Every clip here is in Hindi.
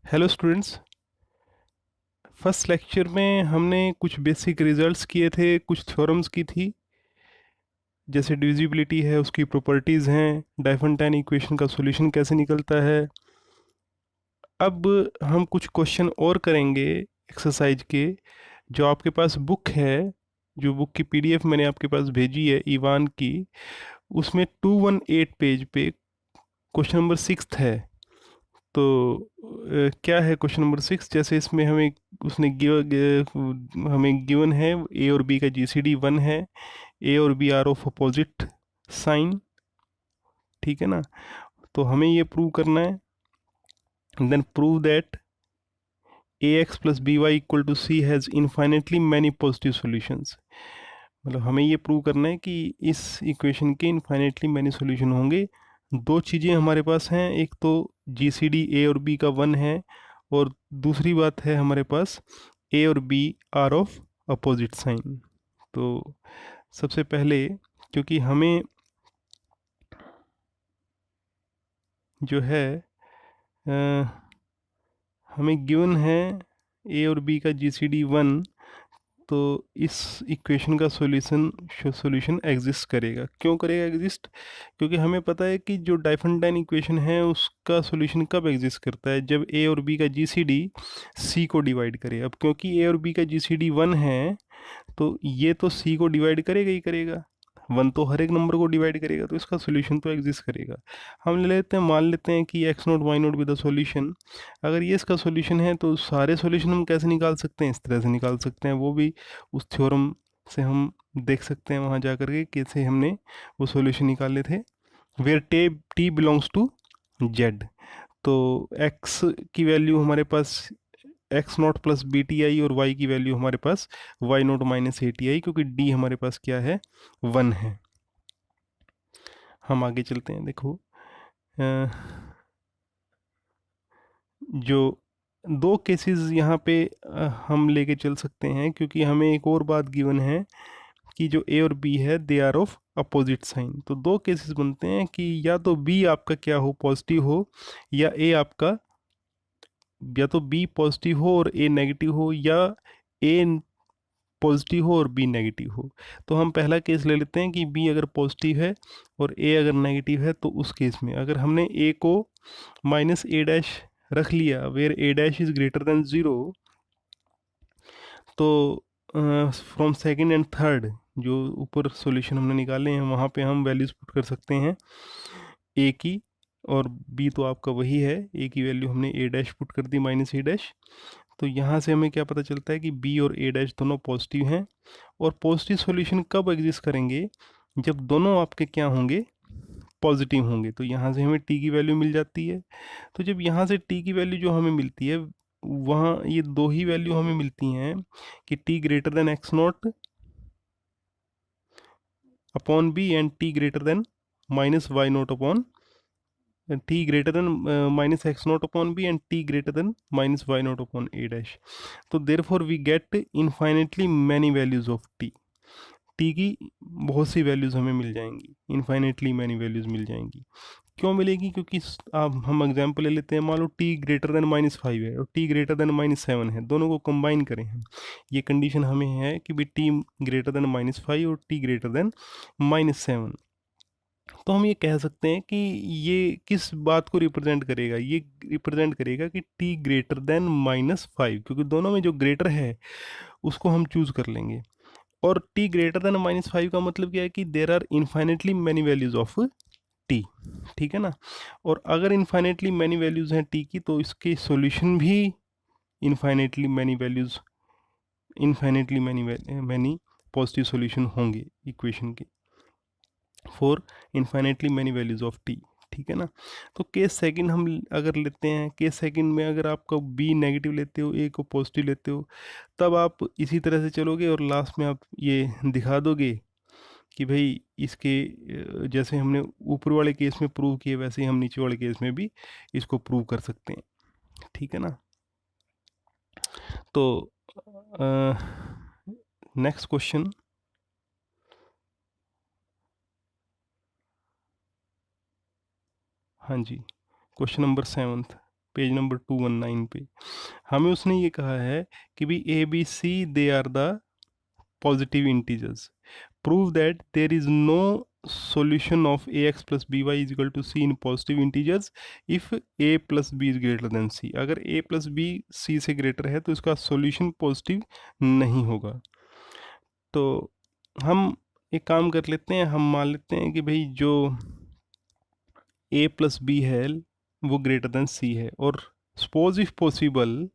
Hello students. फर्स्ट लेक्चर में हमने कुछ बेसिक रिजल्ट्स किए थे, कुछ थ्योरम्स की थी, जैसे डिविजिबिलिटी है, उसकी प्रॉपर्टीज़ हैं, डाइफेंटाइन इक्वेशन का सॉल्यूशन कैसे निकलता है। अब हम कुछ क्वेश्चन और करेंगे एक्सरसाइज के। जो आपके पास बुक है, जो बुक की पीडीएफ मैंने आपके पास भेजी है ईवान की, उसमें 218 पेज पे क्वेश्चन नंबर 6 है। तो क्या है क्वेश्चन नंबर 6? जैसे इसमें हमें उसने हमें गिवन है ए और बी का जीसीडी 1 है, ए और b are of opposite sign, ठीक है ना। तो हमें ये प्रूव करना है, then prove that a x plus b y equal to c has infinitely many positive solutions. मतलब हमें ये प्रूव करना है कि इस इक्वेशन के इन्फाइनेटली मैनी सॉल्यूशन होंगे। दो चीज़ें हमारे पास हैं, एक तो जीसीडी ए और बी का 1 है, और दूसरी बात है हमारे पास ए और b are of opposite sign. तो सबसे पहले, क्योंकि हमें जो है हमें गिवन है ए और बी का जीसीडी 1, तो इस इक्वेशन का सॉल्यूशन एग्जिस्ट करेगा। क्यों करेगा एग्जिस्ट? क्योंकि हमें पता है कि जो डाइफेंटाइन इक्वेशन है उसका सॉल्यूशन कब एग्जिस्ट करता है, जब ए और बी का जीसीडी सी को डिवाइड करे। अब क्योंकि ए और बी का जीसीडी 1 है, तो ये तो सी को डिवाइड करेगा ही करेगा, 1 तो हर एक नंबर को डिवाइड करेगा, तो इसका सोल्यूशन तो एग्जिस्ट करेगा। हम ले लेते हैं, मान लेते हैं कि x naught y naught with the solution. अगर ये इसका सॉल्यूशन है तो सारे सॉल्यूशन हम कैसे निकाल सकते हैं? इस तरह से निकाल सकते हैं, वो भी उस थ्योरम से हम देख सकते हैं वहाँ जा कर के कैसे हमने वो सॉल्यूशन निकाले थे। Where t belongs to z, तो एक्स की वैल्यू हमारे पास x not plus b t i, और वाई की वैल्यू हमारे पास y not minus a t i, क्योंकि डी हमारे पास क्या है, 1 है। हम आगे चलते हैं। देखो, अ, जो दो केसेस यहाँ पे हम लेके चल सकते हैं, क्योंकि हमें एक और बात गिवन है कि जो ए और बी है they are of opposite sign. तो दो केसेस बनते हैं कि या तो बी आपका क्या हो, पॉजिटिव हो, या ए आपका, या तो बी पॉजिटिव हो और ए नेगेटिव हो, या ए पॉजिटिव हो और बी नेगेटिव हो। तो हम पहला केस ले लेते हैं कि बी अगर पॉजिटिव है और ए अगर नेगेटिव है, तो उस केस में अगर हमने ए को माइनस ए डैश रख लिया, where a dash is greater than 0, तो फ्रॉम सेकंड एंड थर्ड जो ऊपर सॉल्यूशन हमने निकाले हैं वहाँ पे हम वैल्यूज पुट कर सकते हैं ए की, और बी तो आपका वही है, ए की वैल्यू हमने ए डैश पुट कर दी माइनस ए डैश। तो यहाँ से हमें क्या पता चलता है कि बी और ए डैश दोनों पॉजिटिव हैं। और पॉजिटिव सॉल्यूशन कब एग्जिस्ट करेंगे? जब दोनों आपके क्या होंगे, पॉजिटिव होंगे। तो यहाँ से हमें टी की वैल्यू मिल जाती है। तो जब यहाँ से टी की वैल्यू जो हमें मिलती है, वहाँ ये दो ही वैल्यू हमें मिलती हैं कि t greater than x not upon b, and t greater than minus y not upon t greater than minus x not upon b, and t greater than minus y not upon a dash. तो therefore we get infinitely many values of t. T की बहुत सी वैल्यूज़ हमें मिल जाएंगी, इनफाइनेटली मैनी वैल्यूज़ मिल जाएंगी। क्यों मिलेगी? क्योंकि अब हम एग्जांपल ले लेते हैं, मान लो टी ग्रेटर देन -5 है और टी ग्रेटर देन -7 है, दोनों को कंबाइन करें हम। ये कंडीशन हमें है कि भाई टी ग्रेटर देन -5 और टी ग्रेटर देन -7। तो हम ये कह सकते हैं कि ये किस बात को रिप्रेजेंट करेगा? ये रिप्रेजेंट करेगा कि टी ग्रेटर देन -5, क्योंकि दोनों में जो ग्रेटर है उसको हम चूज कर लेंगे। और t ग्रेटर देन -5 का मतलब क्या है कि there are infinitely many values of t, ठीक है ना। और अगर इन्फाइनेटली मैनी वैल्यूज हैं t की, तो इसके सॉल्यूशन भी infinitely many values, infinitely many positive solution होंगे इक्वेशन के for infinitely many values of t, ठीक है ना। तो केस सेकंड हम अगर लेते हैं, केस सेकंड में अगर आपका b नेगेटिव लेते हो, a को पॉजिटिव लेते हो, तब आप इसी तरह से चलोगे और लास्ट में आप ये दिखा दोगे कि भाई इसके जैसे हमने ऊपर वाले केस में प्रूव किए, वैसे ही हम नीचे वाले केस में भी इसको प्रूव कर सकते हैं, ठीक है ना। तो नेक्स्ट क्वेश्चन, हाँ जी, क्वेश्चन नंबर 7। पेज नंबर 219 पे। हमें उसने ये कहा है कि भाई a b c they are the positive integers, prove that there is no solution of ax plus by is equal to c in positive integers if a plus b is greater than c। अगर a plus b c से ग्रेटर है तो इसका सॉल्यूशन पॉजिटिव नहीं होगा। तो हम एक काम कर लेते हैं, हम मान लेते हैं कि भाई जो a plus b है वो ग्रेटर देन c है, और suppose if possible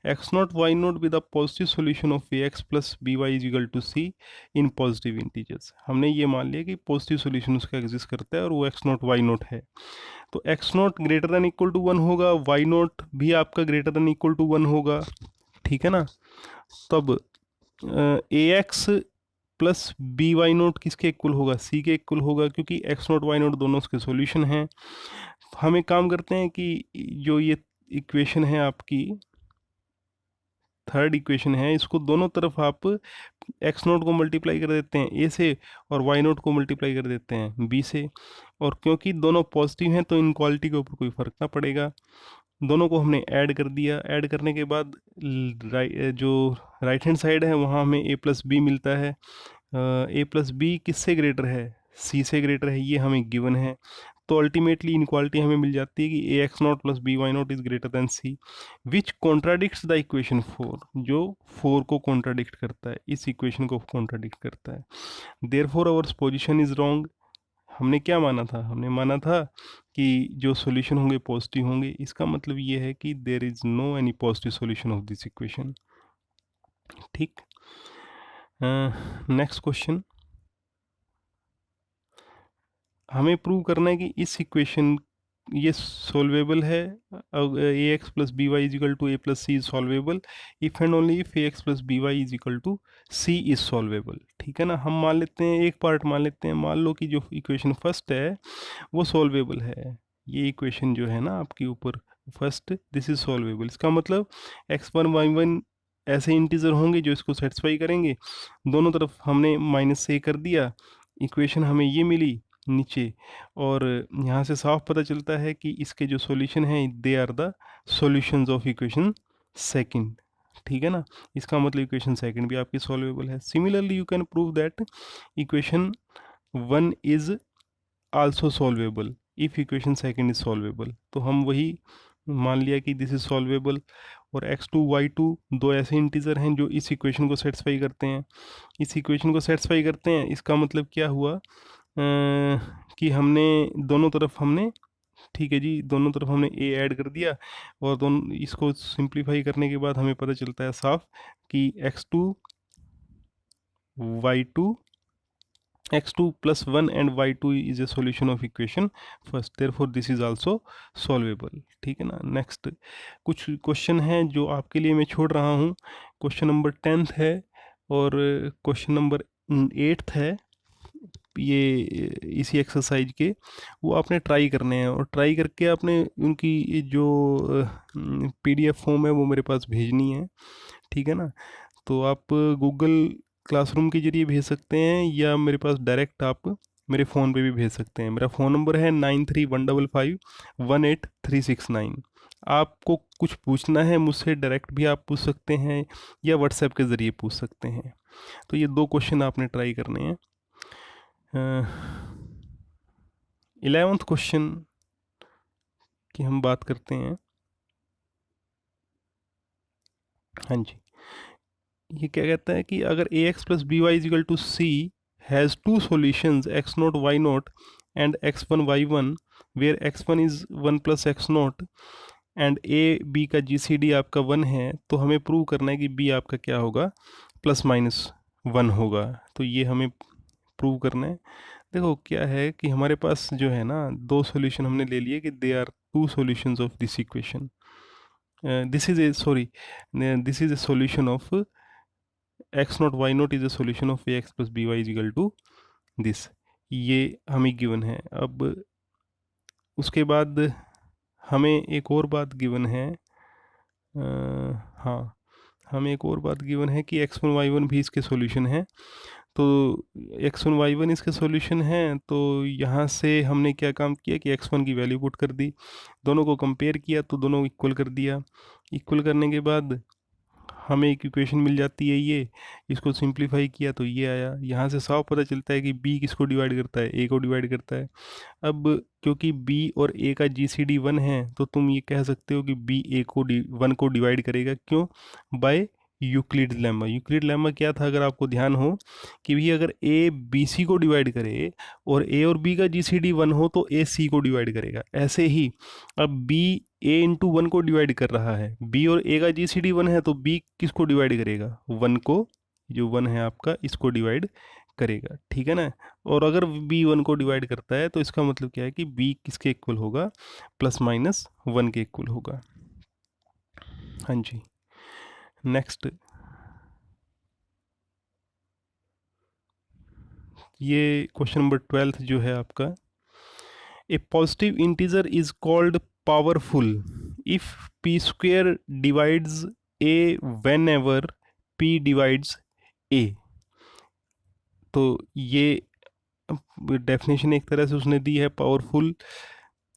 x naught y naught with the positive solution of ax plus by is equal to c in positive integers. हमने ये मान लिया कि पॉजिटिव सॉल्यूशन उसका एग्जिस्ट करता है और वो x नॉट y नॉट है। तो x naught greater than equal to 1 होगा, y नॉट भी आपका ग्रेटर देन इक्वल टू 1 होगा, ठीक है ना। तब ax plus b Y note किसके इक्वल होगा, सी के इक्वल होगा, क्योंकि एक्स नोट वाई नोट दोनों उसके सॉल्यूशन हैं। हम एक काम करते हैं कि जो ये इक्वेशन है आपकी थर्ड इक्वेशन है, इसको दोनों तरफ आप एक्स नोट को मल्टीप्लाई कर देते हैं ए से और वाई नोट को मल्टीप्लाई कर देते हैं बी से, और क्योंकि दोनों पॉजिटिव हैं तो इनक्वालिटी के ऊपर कोई फर्क ना पड़ेगा। दोनों को हमने ऐड कर दिया, ऐड करने के बाद जो राइट हैंड साइड है वहाँ हमें ए प्लस बी मिलता है। ए प्लस बी किससे ग्रेटर है, सी से ग्रेटर है, ये हमें गिवन है। तो अल्टीमेटली इनक्वालिटी हमें मिल जाती है कि a x not plus b y not is greater than c, which contradicts the equation 4, जो 4 को कॉन्ट्राडिक्ट करता है, इस इक्वेशन को कॉन्ट्राडिक्ट करता है। Therefore our position is wrong. हमने क्या माना था, हमने माना था कि जो सॉल्यूशन होंगे पॉजिटिव होंगे, इसका मतलब ये है कि there is no any positive solution of this equation, ठीक। नेक्स्ट क्वेश्चन, हमें प्रूव करना है कि इस इक्वेशन ये सॉल्वेबल है, a x plus b y is equal to a plus c is solvable if and only if a x plus b y is equal to c is solvable, ठीक है ना। हम मान लेते हैं, एक पार्ट मान लेते हैं, मान लो कि जो इक्वेशन फर्स्ट है वो सॉल्वेबल है। ये इक्वेशन जो है ना आपकी ऊपर फर्स्ट, दिस इज सॉल्वेबल, इसका मतलब x1 y1 ऐसे इंटीजर होंगे जो इसको सेटिस्फाई करेंगे। दोनों तरफ हमने माइनस से कर दिया, इक्वेशन हमें ये मिली नीचे, और यहाँ से साफ पता चलता है कि इसके जो सॉल्यूशन हैं they are the solutions of equation second, ठीक है ना। इसका मतलब इक्वेशन सेकंड भी आपकी सॉल्वेबल है। Similarly you can prove that equation 1 is also solvable if equation second is solvable. तो हम वही मान लिया कि दिस इज सॉल्वेबल, और x2 y2 दो ऐसे इंटीजर हैं जो इस इक्वेशन को सेटिस्फाई करते हैं, इस इक्वेशन को सेटिस्फाई करते हैं। इसका मतलब क्या हुआ कि हमने दोनों तरफ हमने, ठीक है जी, दोनों तरफ हमने a ऐड कर दिया, और दोनों इसको सिंप्लीफाई करने के बाद हमें पता चलता है साफ कि x2 y2 x2 plus 1 and y2 is a solution of equation first, therefore this is also solvable, ठीक है ना। नेक्स्ट कुछ क्वेश्चन हैं जो आपके लिए मैं छोड़ रहा हूँ। क्वेश्चन नंबर 10th है और क्वेश्चन नंबर 8th है, ये इसी एक्सरसाइज के, वो आपने ट्राई करने हैं, और ट्राई करके आपने उनकी जो PDF फॉर्म है वो मेरे पास भेजनी है, ठीक है ना। तो आप गूगल क्लासरूम के जरिए भेज सकते हैं, या मेरे पास डायरेक्ट आप मेरे फ़ोन पे भी भेज सकते हैं। मेरा फ़ोन नंबर है 9315518369। आपको कुछ पूछना है मुझसे डायरेक्ट भी आप पूछ सकते हैं, या व्हाट्सएप के ज़रिए पूछ सकते हैं। तो ये 2 क्वेश्चन आपने ट्राई करने हैं। 11th क्वेश्चन की हम बात करते हैं। हाँ जी, ये क्या कहता है कि अगर a x plus b y equal to c has 2 solutions x not y not and x1 y1 where x1 is 1 plus x not and a b का GCD आपका 1 है, तो हमें प्रूव करना है कि b आपका क्या होगा, प्लस माइनस 1 होगा। तो ये हमें प्रूव करना है। देखो क्या है कि हमारे पास जो है ना 2 सॉल्यूशन हमने ले लिए कि they are 2 solutions of this equation, this is a sorry this is a solution of x naught y naught is a solution of ax plus b y equal to this, ये हमें गिवन है। अब उसके बाद हमें एक और बात गिवन है, हाँ हमें एक और बात गिवन है कि x1 y1 भी इसके सॉल्यूशन है। तो x1 y1 इसके सॉल्यूशन हैं। तो यहाँ से हमने क्या काम किया कि x1 की वैल्यू पुट कर दी, दोनों को कंपेयर किया तो दोनों इक्वल कर दिया। इक्वल करने के बाद हमें एक इक्वेशन मिल जाती है ये, इसको सिंप्लीफाई किया तो ये आया। यहाँ से साफ पता चलता है कि b किसको डिवाइड करता है, a को डिवाइड करता है। अब क्योंकि b और a का GCD 1 है तो तुम ये कह सकते हो कि b a को 1 को डिवाइड करेगा। क्यों? By Euclid lemma. Euclid lemma क्या था, अगर आपको ध्यान हो कि भी अगर a bc को डिवाइड करे और a और b का GCD 1 हो तो a c को डिवाइड करेगा। ऐसे ही अब b a इंटू 1 को डिवाइड कर रहा है, b और a का GCD 1 है तो b किसको डिवाइड करेगा, 1 को, जो 1 है आपका इसको डिवाइड करेगा। ठीक है ना। और अगर b 1 को डिवाइड करता है तो इसका मतलब क्या है कि b किसके इक्वल होगा, +-1 के इक्वल होगा। हाँ जी, नेक्स्ट ये क्वेश्चन नंबर 12 जो है आपका, a positive integer is called powerful if p square divides a whenever p divides a। तो ये डेफिनेशन एक तरह से उसने दी है पावरफुल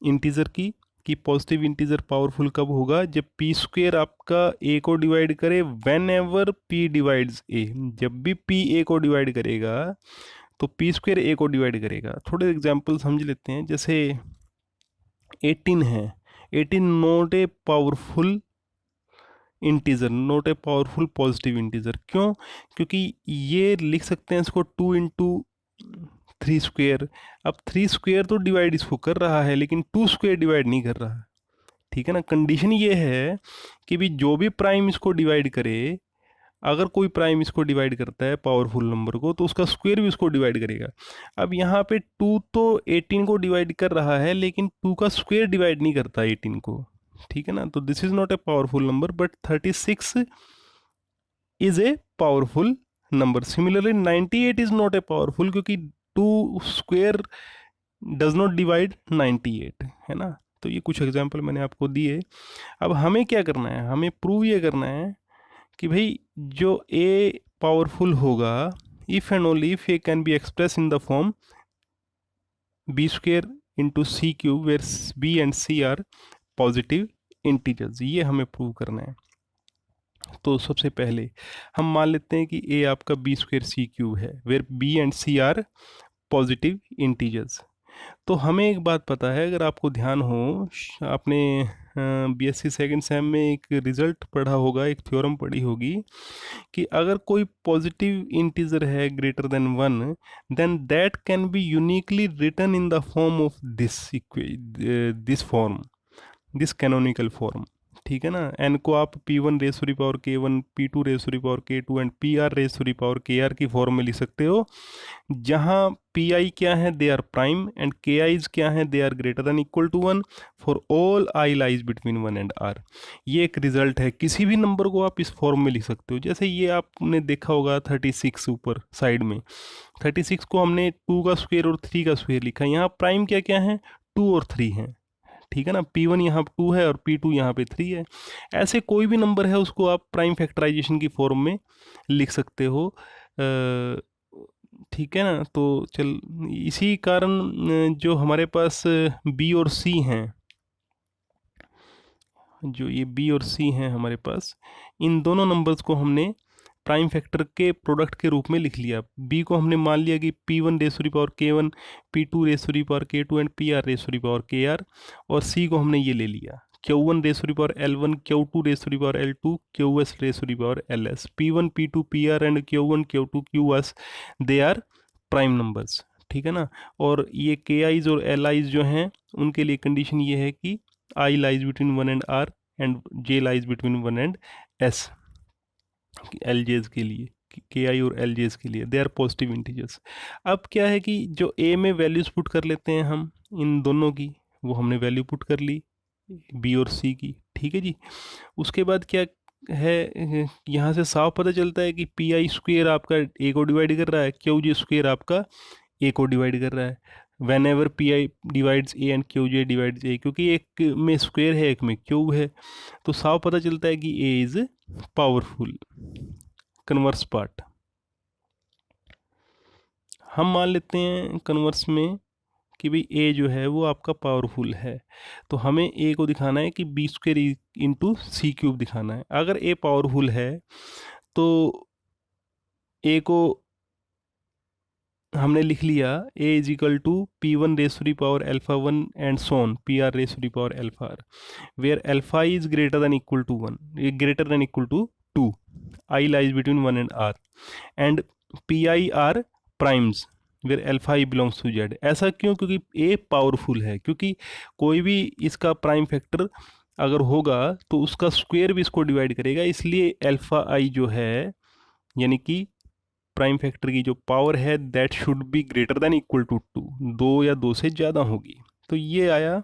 इंटीजर की, कि पॉजिटिव इंटीजर पावरफुल कब होगा, जब पी स्क्वेयर आपका ए को डिवाइड करे वेन एवर पी डिवाइड्स ए। जब भी पी ए को डिवाइड करेगा तो पी स्क्वेयर ए को डिवाइड करेगा। थोड़े एग्जाम्पल समझ लेते हैं। जैसे 18 है, 18 not a powerful integer, not a powerful positive integer. क्यों? क्योंकि ये लिख सकते हैं इसको 2 इंटू 3 स्क्वेयर। अब 3 स्क्वेयर तो डिवाइड इसको कर रहा है लेकिन 2 स्क्वेयर डिवाइड नहीं कर रहा। ठीक है ना। कंडीशन ये है कि भी जो भी प्राइम इसको डिवाइड करे, अगर कोई प्राइम इसको डिवाइड करता है पावरफुल नंबर को तो उसका स्क्वायर भी उसको डिवाइड करेगा। अब यहाँ पे 2 तो 18 को डिवाइड कर रहा है लेकिन 2 का स्क्वायर डिवाइड नहीं करता 18 को। ठीक है ना। तो this is not a powerful number but 36 is a powerful number. Similarly 98 is not a powerful क्योंकि 2 स्क्वायर डज नॉट डिवाइड 98, है ना। तो ये कुछ एग्जाम्पल मैंने आपको दिए। अब हमें क्या करना है, हमें प्रूव ये करना है कि भाई जो ए पावरफुल होगा if and only if a can be express in the form b square into c cube where b and c are positive integers. ये हमें प्रूव करना है। तो सबसे पहले हम मान लेते हैं कि ए आपका बी स्क्वेयर सी क्यूब है where b and c are positive integers. तो हमें एक बात पता है, अगर आपको ध्यान हो, आपने बीएससी सेकंड सेम में एक रिजल्ट पढ़ा होगा, एक थ्योरम पढ़ी होगी कि अगर कोई पॉजिटिव इंटीजर है greater than 1 then that can be uniquely written in the form of this form, this canonical form. ठीक है ना। एन को आप p1 raise to the power k1, p2 raise to the power k2 and pr raise to the power kr की फॉर्म में लिख सकते हो, जहां pi क्या है, they are prime, and ki's क्या है, they are greater than equal to 1 for all i lies between 1 and r। ये एक रिजल्ट है। किसी भी नंबर को आप इस फॉर्म में लिख सकते हो। जैसे ये आपने देखा होगा 36 ऊपर साइड में, 36 को हमने 2 का स्क्वायर और 3 का स्क्वायर लिखा। यहाँ प्राइम क्या क्या है, 2 और 3 है। ठीक है ना। p1 यहाँ 2 है और p2 यहाँ पे 3 है। ऐसे कोई भी नंबर है उसको आप प्राइम फैक्टराइजेशन की फॉर्म में लिख सकते हो। ठीक है ना। तो चल इसी कारण जो हमारे पास b और c हैं, जो ये b और c हैं हमारे पास, इन दोनों नंबर्स को हमने प्राइम फैक्टर के प्रोडक्ट के रूप में लिख लिया। b को हमने मान लिया कि p1 raise to the power k1, p2 raise to the power k2 and pr raise to the power kr, और c को हमने ये ले लिया q1 raise to the power l1, q2 raise to the power l2, qs raise to the power ls। p1 p2 pr and q1 q2 qs they are prime numbers. ठीक है ना। और ये ki's और li's जो हैं उनके लिए कंडीशन ये है कि i lies between 1 and r and j lies between 1 and s। एल जेज के लिए, के आई और एल जेज के लिए दे आर पॉजिटिव इंटीजर्स। अब क्या है कि जो ए में वैल्यूज पुट कर लेते हैं हम इन दोनों की, वो हमने वैल्यू पुट कर ली बी और सी की। ठीक है जी। उसके बाद क्या है, यहाँ से साफ पता चलता है कि पी आई स्क्वेयर आपका ए को डिवाइड कर रहा है, क्यू जे स्क्वेयर आपका ए को डिवाइड कर रहा है। Whenever P I divides A and Q J divides A, क्योंकि एक में स्क्वेयर है एक में क्यूब है, तो साफ पता चलता है कि ए इज पावरफुल। कन्वर्स पार्ट, हम मान लेते हैं कन्वर्स में कि भाई ए जो है वो आपका पावरफुल है, तो हमें ए को दिखाना है कि B square into c cube दिखाना है। अगर ए पावरफुल है तो ए को हमने लिख लिया a is equal to p one raise to the power alpha one and so on p r raise to the power alpha r, where alpha is greater than equal to one, greater than equal to two, i lies between one and r, and p i are primes where alpha e belongs to Z. ऐसा क्यों? क्योंकि ए पावरफुल है, क्योंकि कोई भी इसका प्राइम फैक्टर अगर होगा तो उसका स्क्वायर भी इसको डिवाइड करेगा, इसलिए अल्फा आई जो है यानी कि प्राइम फैक्टर की जो पावर है that should be greater than equal to two, दो या दो से ज़्यादा होगी। तो ये आया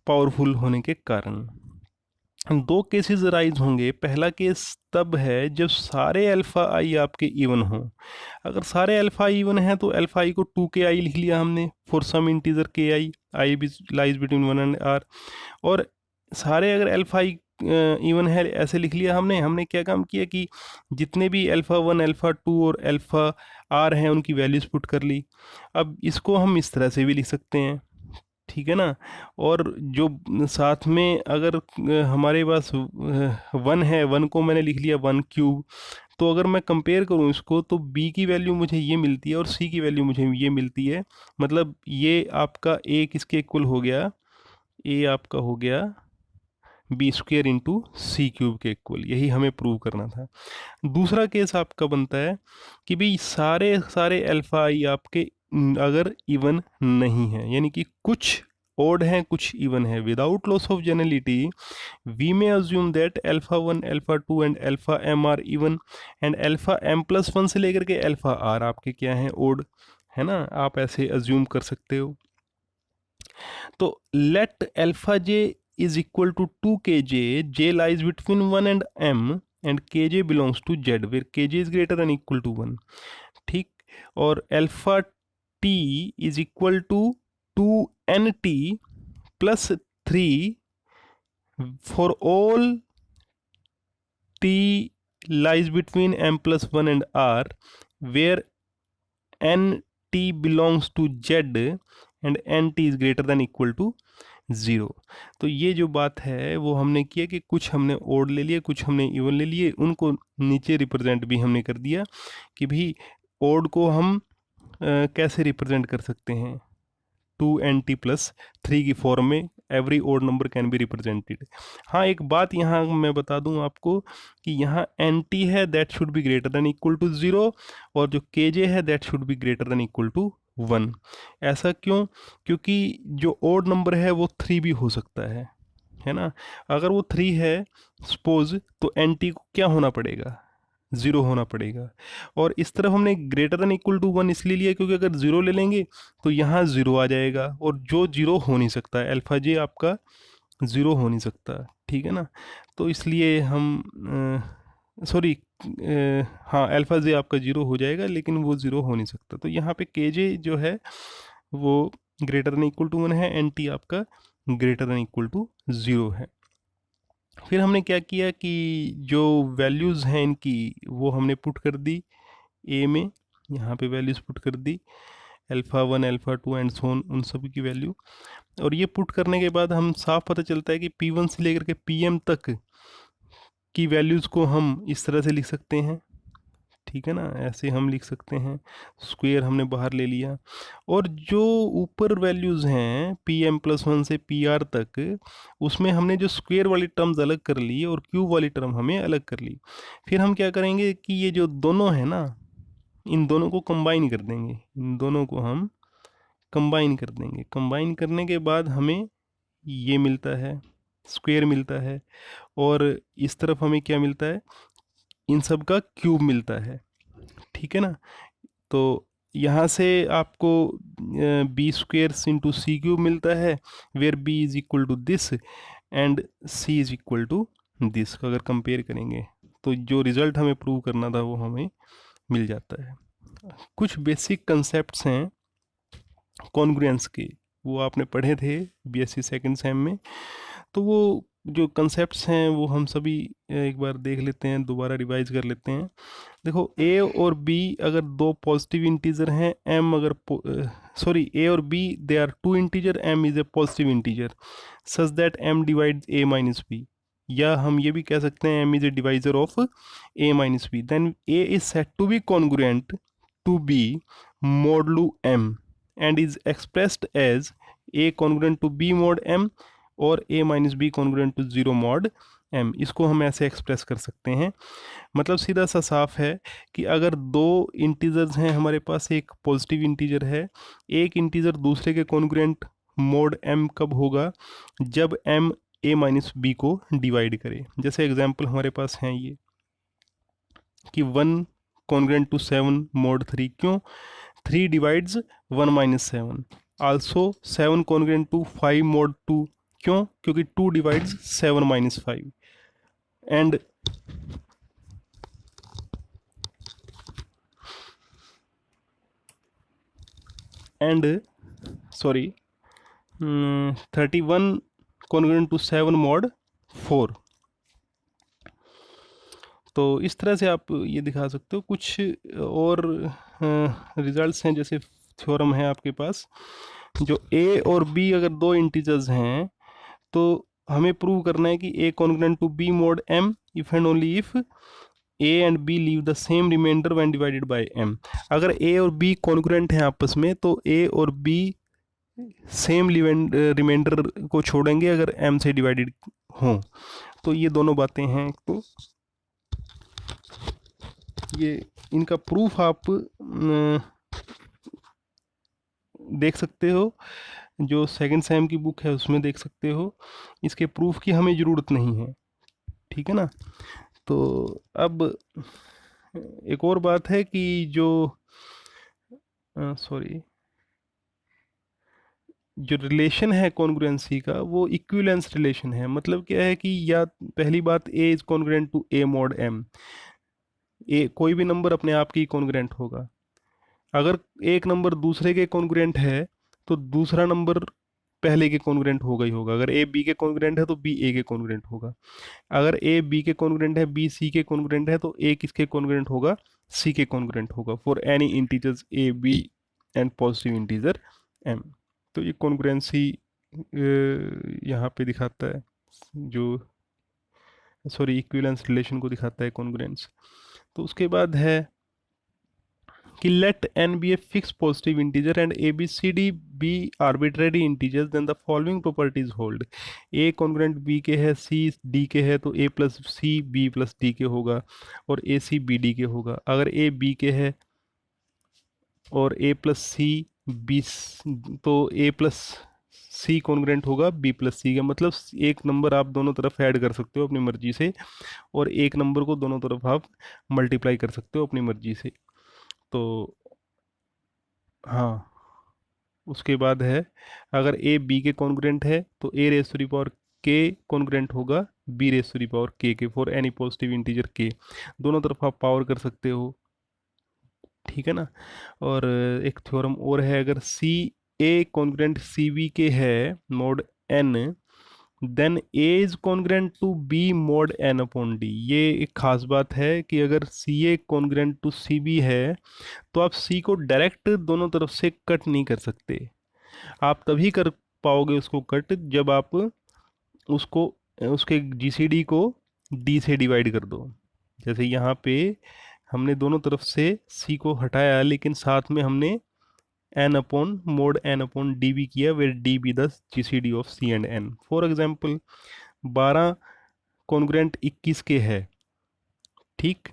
पावरफुल होने के कारण। दो केसेस राइज होंगे। पहला केस तब है जब सारे अल्फा आई आपके इवन हो। अगर सारे अल्फा आई इवन हैं तो अल्फा आई को 2k लिख लिया हमने फॉर सम इंटीजर के आई भी lies between one and r, और सारे अगर अल्फा आई इवन है ऐसे लिख लिया हमने क्या काम किया कि जितने भी अल्फ़ा वन अल्फ़ा टू और अल्फ़ा आर हैं उनकी वैल्यूज़ पुट कर ली। अब इसको हम इस तरह से भी लिख सकते हैं, ठीक है ना। और जो साथ में अगर हमारे पास वन है, वन को मैंने लिख लिया वन क्यूब, तो अगर मैं कंपेयर करूं इसको तो b की वैल्यू मुझे ये मिलती है और c की वैल्यू मुझे ये मिलती है। मतलब ये आपका a किसके इक्वल हो गया? a आपका हो गया B square into c cube के इक्वल। यही हमें प्रूव करना था। दूसरा केस आपका बनता है कि भाई सारे सारे अल्फा आई आपके अगर इवन नहीं है, यानी कि कुछ ओड हैं कुछ इवन है, without loss of generality we may assume that alpha one alpha two and alpha m are even, and alpha m plus one से लेकर के अल्फा आर आपके क्या हैं? ओड, है ना। आप ऐसे अज्यूम कर सकते हो। तो let alpha J is equal to 2kj, j lies between 1 and m and kj belongs to z where kj is greater than equal to 1, ठीक। और alpha t is equal to 2nt plus 3 for all t lies between m plus 1 and r where nt belongs to z and nt is greater than equal to 0। तो ये जो बात है वो हमने किया कि कुछ हमने ओड ले लिए कुछ हमने इवन ले लिए, उनको नीचे रिप्रेजेंट भी हमने कर दिया कि भाई ओड को हम कैसे रिप्रेजेंट कर सकते हैं 2nt प्लस 3 की फॉर्म में। Every odd number can be represented. हाँ, एक बात यहाँ मैं बता दूँ आपको कि यहाँ nt है that should be greater than equal to 0 और जो kj है that should be greater than equal to 1। ऐसा क्यों? क्योंकि जो ओड नंबर है वो 3 भी हो सकता है ना। अगर वो 3 है सपोज, तो nt को क्या होना पड़ेगा? 0 होना पड़ेगा। और इस तरफ हमने ग्रेटर देन इक्वल टू 1 इसलिए लिया क्योंकि अगर 0 ले लेंगे तो यहाँ 0 आ जाएगा, और जो 0 हो नहीं सकता है, अल्फा जे आपका 0 हो नहीं सकता, ठीक है ना। तो इसलिए हम सॉरी हाँ, अल्फा जे आपका 0 हो जाएगा लेकिन वो 0 हो नहीं सकता। तो यहाँ पे के जे जो है वो ग्रेटर देन इक्वल टू 1 है, एन टी आपका ग्रेटर देन इक्वल टू 0 है। फिर हमने क्या किया कि जो वैल्यूज़ हैं इनकी वो हमने पुट कर दी ए में, यहाँ पे वैल्यूज़ पुट कर दी alpha one alpha two and so on, उन सभी की वैल्यू। और ये पुट करने के बाद हम साफ पता चलता है कि P1 से लेकर के PM तक की वैल्यूज़ को हम इस तरह से लिख सकते हैं, ठीक है ना। ऐसे हम लिख सकते हैं, स्क्वायर हमने बाहर ले लिया, और जो ऊपर वैल्यूज़ हैं PM प्लस 1 से PR तक, उसमें हमने जो स्क्वायर वाली टर्म्स अलग कर ली और क्यूब वाली टर्म हमें अलग कर ली। फिर हम क्या करेंगे कि ये जो दोनों है ना, इन दोनों को कंबाइन कर देंगे, इन दोनों को हम कंबाइन कर देंगे। कंबाइन करने के बाद हमें ये मिलता है, स्क्वायर मिलता है, और इस तरफ हमें क्या मिलता है? इन सब का क्यूब मिलता है, ठीक है ना। तो यहाँ से आपको b square into c cube मिलता है, where b is equal to this and c is equal to this. अगर कंपेयर करेंगे तो जो रिज़ल्ट हमें प्रूव करना था वो हमें मिल जाता है। कुछ बेसिक कंसेप्ट्स हैं कॉन्ग्रुएंस के, वो आपने पढ़े थे बीएससी सेकंड सेम में, तो वो जो कंसेप्ट्स हैं वो हम सभी एक बार देख लेते हैं, दोबारा रिवाइज कर लेते हैं। देखो ए और बी अगर दो पॉजिटिव इंटीजर हैं, एम अगर सॉरी ए और b they are two integer, m is a positive integer such that m divides a minus b, या हम ये भी कह सकते हैं m is a divisor of a minus b, then a is set to be congruent to b modulo m and is expressed as a congruent to b mod m और a minus b congruent to zero mod m। इसको हम ऐसे एक्सप्रेस कर सकते हैं। मतलब सीधा सा साफ है कि अगर दो इंटीजर्स हैं हमारे पास, एक पॉजिटिव इंटीजर है, एक इंटीजर दूसरे के कॉन्ग्रुएंट मोड m कब होगा, जब m a माइनस बी को डिवाइड करे। जैसे एग्जांपल हमारे पास हैं ये कि 1 कॉन्ग्रुएंट टू 7 मोड 3, क्यों 3 divides 1 minus 7, also 7 congruent to 5 mod 2, क्यों क्योंकि 2 divides 7 minus 5, and sorry 31 congruent to 7 mod 4। तो इस तरह से आप ये दिखा सकते हो। कुछ और रिजल्ट्स हैं, जैसे थ्योरम है आपके पास, जो ए और बी अगर दो इंटीजर्स हैं तो हमें प्रूव करना है कि a congruent to b mod m if and only if a and b leave the same remainder when divided by m. अगर ए और बी कॉन्ग्रुएंट हैं आपस में तो ए और बी सेम रिमाइंडर को छोड़ेंगे अगर एम से डिवाइडेड हों। तो ये दोनों बातें हैं। तो ये इनका प्रूफ आप देख सकते हो, जो सेकंड सेम की बुक है उसमें देख सकते हो। इसके प्रूफ की हमें ज़रूरत नहीं है, ठीक है ना। तो अब एक और बात है कि जो सॉरी जो रिलेशन है कॉन्ग्रुएंसी का वो इक्विवेलेंस रिलेशन है। मतलब क्या है कि या पहली बात a is congruent to a mod m, a कोई भी नंबर अपने आप की कॉन्ग्रुएंट होगा। अगर एक नंबर दूसरे के कॉन्ग्रुएंट है तो दूसरा नंबर पहले के कॉन्ग्रुएंट होगा ही होगा। अगर ए बी के कॉन्ग्रुएंट है तो बी ए के कॉन्ग्रुएंट होगा। अगर ए बी के कॉन्ग्रुएंट है, बी सी के कॉन्ग्रुएंट है, तो ए किसके कॉन्ग्रुएंट होगा, सी के कॉन्ग्रुएंट होगा for any integers A B and positive integer M. तो ये कॉन्ग्रुएंसी यहाँ पे दिखाता है, जो सॉरी इक्विवेलेंस रिलेशन को दिखाता है कॉन्ग्रुएंस। तो उसके बाद है कि let n be a fixed positive integer and a b c d be arbitrary integers, then the following properties hold। a congruent b के है, c d के है, तो a plus c b plus d के होगा और a c b d के होगा। अगर a b के है और a प्लस c b, तो a प्लस c कॉन्ग्रेंट होगा b प्लस c का। मतलब एक नंबर आप दोनों तरफ ऐड कर सकते हो अपनी मर्जी से, और एक नंबर को दोनों तरफ आप मल्टीप्लाई कर सकते हो अपनी मर्जी से। तो हाँ, उसके बाद है अगर ए बी के कॉन्ग्रुएंट है तो a raise to the power k congruent होगा b raise to the power k for any positive integer k. दोनों तरफ आप पावर कर सकते हो, ठीक है ना। और एक थ्योरम और है, अगर c a congruent C b के है mod n, then a is congruent to b mod n upon d. ये एक खास बात है कि अगर c a congruent to c b है तो आप सी को डायरेक्ट दोनों तरफ से कट नहीं कर सकते। आप तभी कर पाओगे उसको कट जब आप उसको उसके जीसीडी को डी से डिवाइड कर दो। जैसे यहाँ पे हमने दोनों तरफ से सी को हटाया, लेकिन साथ में हमने n upon mod n upon d भी किया, where d be the GCD of c and n. For example 12 congruent 21 के है, ठीक।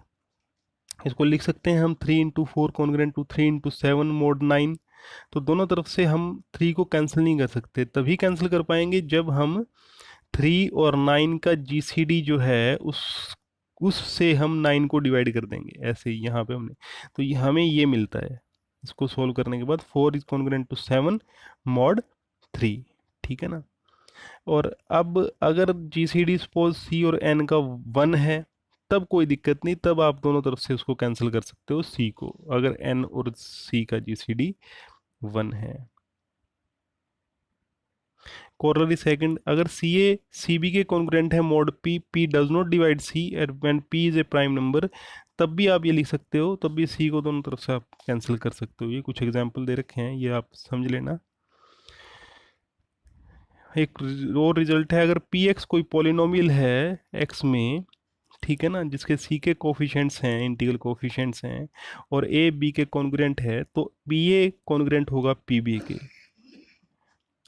इसको लिख सकते हैं हम 3 into 4 congruent to 3 into 7 mod 9। तो दोनों तरफ से हम 3 को कैंसिल नहीं कर सकते, तभी कैंसिल कर पाएंगे जब हम 3 और 9 का जीसीडी जो है उससे हम 9 को डिवाइड कर देंगे। ऐसे ही यहाँ पे हमने, तो ये हमें ये मिलता है। इसको सोल्व करने के बाद 4 इज कॉन्ग्रुएंट टू 7 मॉड 3, ठीक है ना। और अब अगर जीसीडी सपोज सी और एन का 1 है तब कोई दिक्कत नहीं, तब आप दोनों तरफ से उसको कैंसिल कर सकते हो सी को, अगर एन और सी का जीसीडी 1 है। कॉरोलरी सेकंड, अगर सी ए सी बी के कॉन्ग्रुएंट है mod p, p does not divide c and when p is a prime number, तब भी आप ये लिख सकते हो, तब भी सी को दोनों तरफ से आप कैंसिल कर सकते हो। ये कुछ एग्जाम्पल दे रखे हैं, ये आप समझ लेना। एक और रिजल्ट है, अगर पी एक्स कोई पॉलिनोमियल है एक्स में, ठीक है ना, जिसके सी के कोफिशिएंट्स हैं, इंटीग्रल कोफिशिएंट्स हैं, और ए बी के कॉन्ग्रुएंट है, तो पी ए कॉन्ग्रुएंट होगा पी बी के।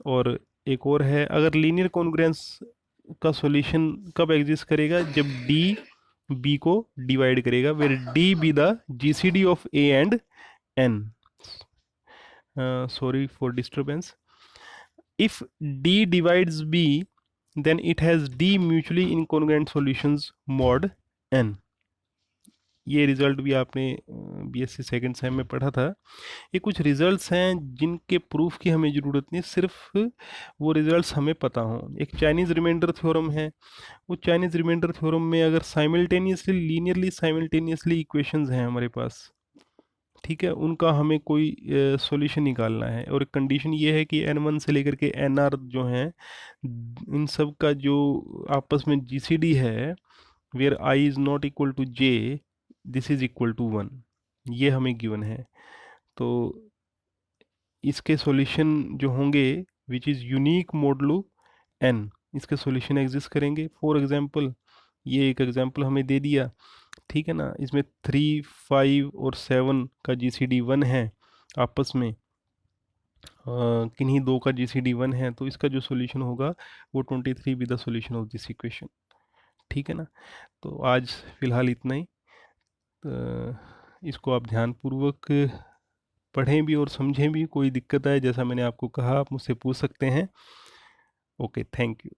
और एक और है, अगर लीनियर कॉन्ग्रुएंस का सॉल्यूशन कब एग्जिस्ट करेगा, जब डी बी को डिवाइड करेगा, where d be the GCD of a and n. Sorry for disturbance. If D divides B, then it has D mutually incongruent solutions mod N। ये रिजल्ट भी आपने बीएससी सेकंड सेम में पढ़ा था। ये कुछ रिजल्ट्स हैं जिनके प्रूफ की हमें ज़रूरत नहीं, सिर्फ वो रिजल्ट्स हमें पता हों। एक चाइनीज़ रिमाइंडर थ्योरम है, वो चाइनीज़ रिमाइंडर थ्योरम में अगर साइमल्टेनियसली लीनियरली साइमल्टेनियसली इक्वेशंस हैं हमारे पास, ठीक है, उनका हमें कोई सॉल्यूशन निकालना है, और कंडीशन ये है कि n1 से लेकर के nr जो हैं, इन सब का जो आपस में जीसीडी है, where i is not equal to j, this is equal to 1, ये हमें गिवन है। तो इसके सॉल्यूशन जो होंगे which is unique modulo n, इसके सॉल्यूशन एग्जिस्ट करेंगे। फॉर एग्जांपल, ये एक एग्जांपल हमें दे दिया, ठीक है ना, इसमें 3, 5 और 7 का GCD 1 है आपस में, किन्हीं दो का GCD 1 है, तो इसका जो सॉल्यूशन होगा वो 23 with the solution of this equation, ठीक है ना। तो आज फिलहाल इतना ही। इसको आप ध्यानपूर्वक पढ़ें भी और समझें भी। कोई दिक्कत आए, जैसा मैंने आपको कहा, आप मुझसे पूछ सकते हैं। Okay, thank you.